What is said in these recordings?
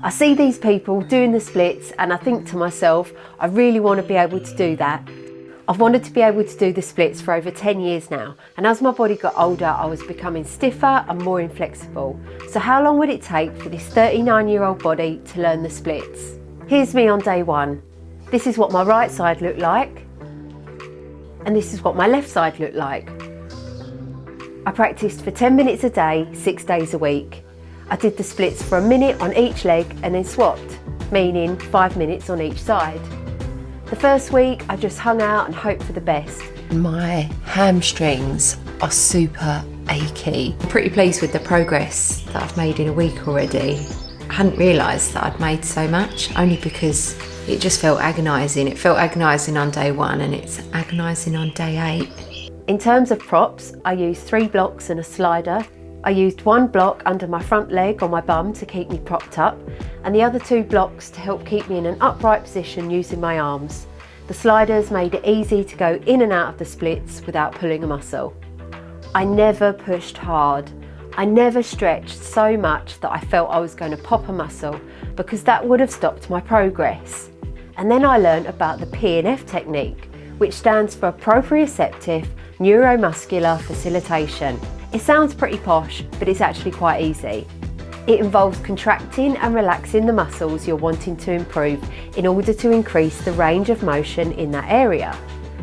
I see these people doing the splits and I think to myself, I really want to be able to do that. I've wanted to be able to do the splits for over 10 years now, and as my body got older, I was becoming stiffer and more inflexible. So how long would it take for this 39-year-old body to learn the splits? Here's me on day one. This is what my right side looked like, and this is what my left side looked like. I practiced for 10 minutes a day, 6 days a week. I did the splits for a minute on each leg and then swapped, meaning 5 minutes on each side. The first week I just hung out and hoped for the best. My hamstrings are super achy. I'm pretty pleased with the progress that I've made in a week already. I hadn't realised that I'd made so much, only because it just felt agonising. It felt agonising on day one and it's agonising on day 8. In terms of props, I used 3 blocks and a slider. I used 1 block under my front leg on my bum to keep me propped up, and the other 2 blocks to help keep me in an upright position using my arms. The sliders made it easy to go in and out of the splits without pulling a muscle. I never pushed hard. I never stretched so much that I felt I was going to pop a muscle, because that would have stopped my progress. And then I learned about the P&F technique, which stands for proprioceptive neuromuscular facilitation. It sounds pretty posh, but it's actually quite easy. It involves contracting and relaxing the muscles you're wanting to improve in order to increase the range of motion in that area.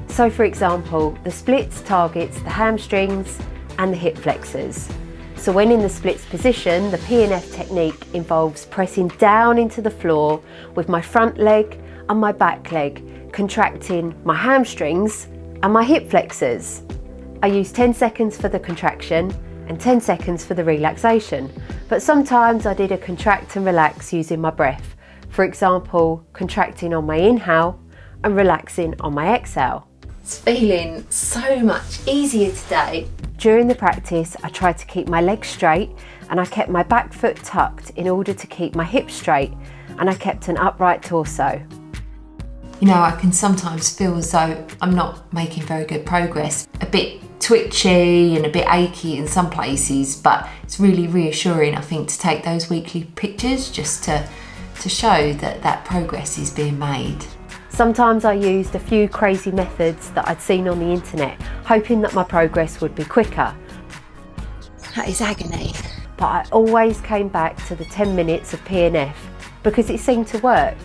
So for example, the splits targets the hamstrings and the hip flexors. So when in the splits position, the P&F technique involves pressing down into the floor with my front leg and my back leg, contracting my hamstrings and my hip flexors. I use 10 seconds for the contraction and 10 seconds for the relaxation, but sometimes I did a contract and relax using my breath. For example, contracting on my inhale and relaxing on my exhale. It's feeling so much easier today. During the practice, I tried to keep my legs straight and I kept my back foot tucked in order to keep my hips straight, and I kept an upright torso. You know, I can sometimes feel as though I'm not making very good progress. A bit twitchy and a bit achy in some places, but it's really reassuring, I think, to take those weekly pictures just to show that that progress is being made. Sometimes I used a few crazy methods that I'd seen on the internet, hoping that my progress would be quicker. That is agony. But I always came back to the 10 minutes of P&F because it seemed to work.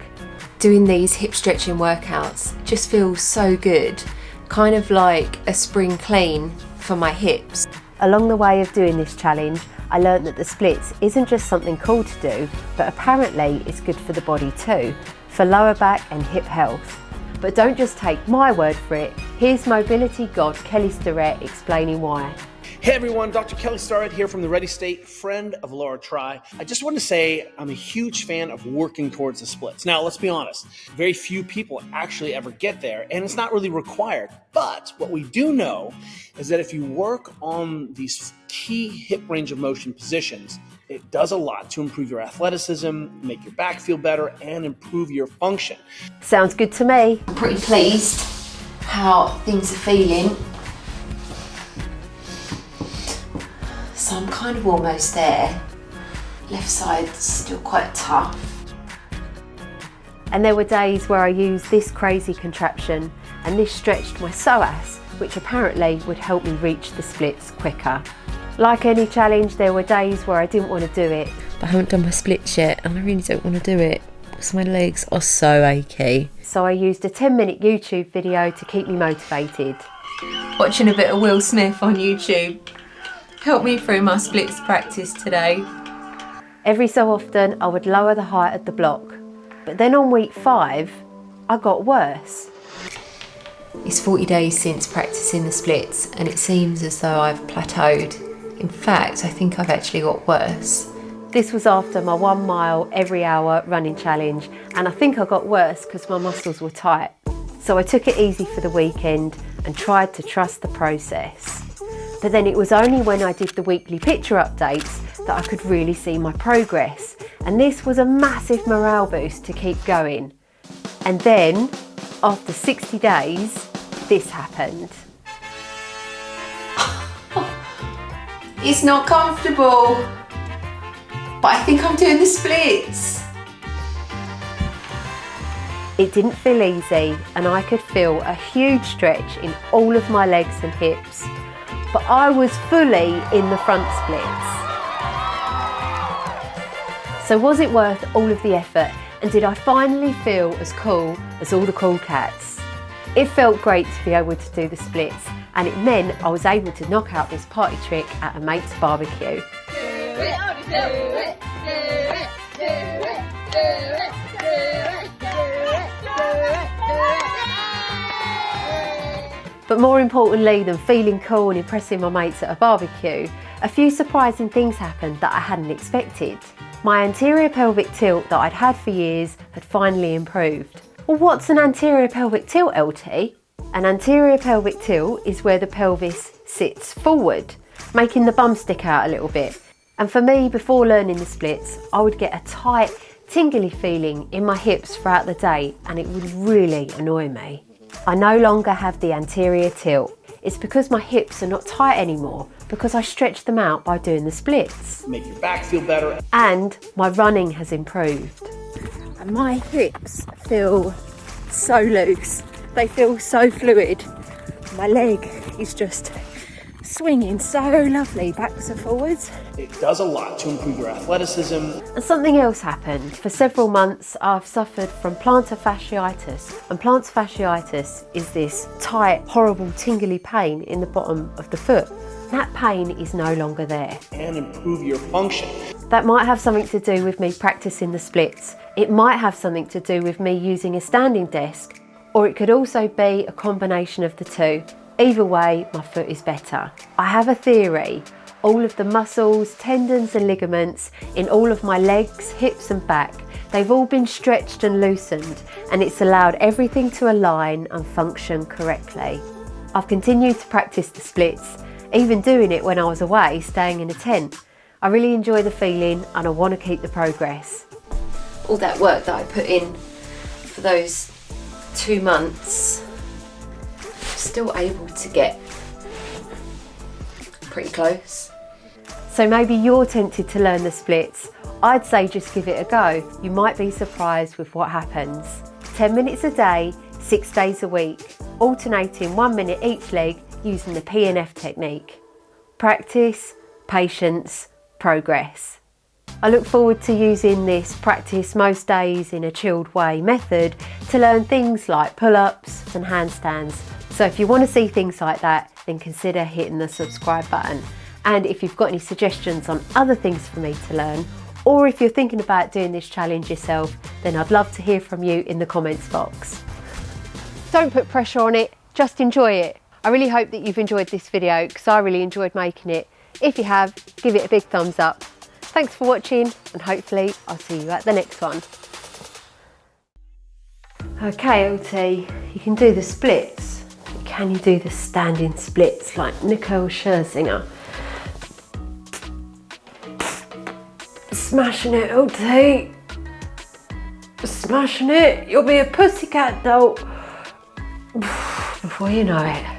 Doing these hip stretching workouts just feels so good, kind of like a spring clean for my hips. Along the way of doing this challenge, I learned that the splits isn't just something cool to do, but apparently it's good for the body too, for lower back and hip health. But don't just take my word for it. Here's mobility god Kelly Starrett explaining why. Hey everyone, Dr. Kelly Starrett here from the Ready State, friend of Laura Try. I just want to say I'm a huge fan of working towards the splits. Now, let's be honest, very few people actually ever get there, and it's not really required. But what we do know is that if you work on these key hip range of motion positions, it does a lot to improve your athleticism, make your back feel better, and improve your function. Sounds good to me. I'm pretty pleased how things are feeling. So I'm kind of almost there. Left side's still quite tough. And there were days where I used this crazy contraption and this stretched my psoas, which apparently would help me reach the splits quicker. Like any challenge, there were days where I didn't want to do it. But I haven't done my splits yet and I really don't want to do it because my legs are so achy. So I used a 10-minute YouTube video to keep me motivated. Watching a bit of Will Smith on YouTube helped me through my splits practice today. Every so often I would lower the height of the block, but then on week 5 I got worse. It's 40 days since practicing the splits and it seems as though I've plateaued. In fact, I think I've actually got worse. This was after my 1 mile every hour running challenge, and I think I got worse because my muscles were tight. So I took it easy for the weekend and tried to trust the process. But then it was only when I did the weekly picture updates that I could really see my progress. And this was a massive morale boost to keep going. And then, after 60 days, this happened. It's not comfortable, but I think I'm doing the splits. It didn't feel easy and I could feel a huge stretch in all of my legs and hips, but I was fully in the front splits. So was it worth all of the effort, and did I finally feel as cool as all the cool cats? It felt great to be able to do the splits, and it meant I was able to knock out this party trick at a mate's barbecue. But more importantly than feeling cool and impressing my mates at a barbecue, a few surprising things happened that I hadn't expected. My anterior pelvic tilt that I'd had for years had finally improved. Well, what's an anterior pelvic tilt, LT? An anterior pelvic tilt is where the pelvis sits forward, making the bum stick out a little bit. And for me, before learning the splits, I would get a tight, tingly feeling in my hips throughout the day, and it would really annoy me. I no longer have the anterior tilt. It's because my hips are not tight anymore, because I stretched them out by doing the splits. Make your back feel better. And my running has improved. And my hips feel so loose. They feel so fluid. My leg is just swinging so lovely backwards and forwards. It does a lot to improve your athleticism. And something else happened. For several months, I've suffered from plantar fasciitis. And plantar fasciitis is this tight, horrible, tingly pain in the bottom of the foot. That pain is no longer there. And improve your function. That might have something to do with me practicing the splits. It might have something to do with me using a standing desk, or it could also be a combination of the two. Either way, my foot is better. I have a theory. All of the muscles, tendons and ligaments in all of my legs, hips and back, they've all been stretched and loosened, and it's allowed everything to align and function correctly. I've continued to practice the splits, even doing it when I was away, staying in a tent. I really enjoy the feeling and I want to keep the progress. All that work that I put in for those 2 months, still able to get pretty close. So maybe you're tempted to learn the splits. I'd say just give it a go. You might be surprised with what happens. 10 minutes a day, 6 days a week, alternating 1 minute each leg using the P&F technique. Practice, patience, progress. I look forward to using this practice most days in a chilled way method to learn things like pull-ups and handstands. So if you want to see things like that, then consider hitting the subscribe button. And if you've got any suggestions on other things for me to learn, or if you're thinking about doing this challenge yourself, then I'd love to hear from you in the comments box. Don't put pressure on it, just enjoy it. I really hope that you've enjoyed this video because I really enjoyed making it. If you have, give it a big thumbs up. Thanks for watching, and hopefully I'll see you at the next one. Okay, LT, you can do the splits. Can you do the standing splits like Nicole Scherzinger? Smashing it, LT. Smashing it. You'll be a pussycat doll before you know it.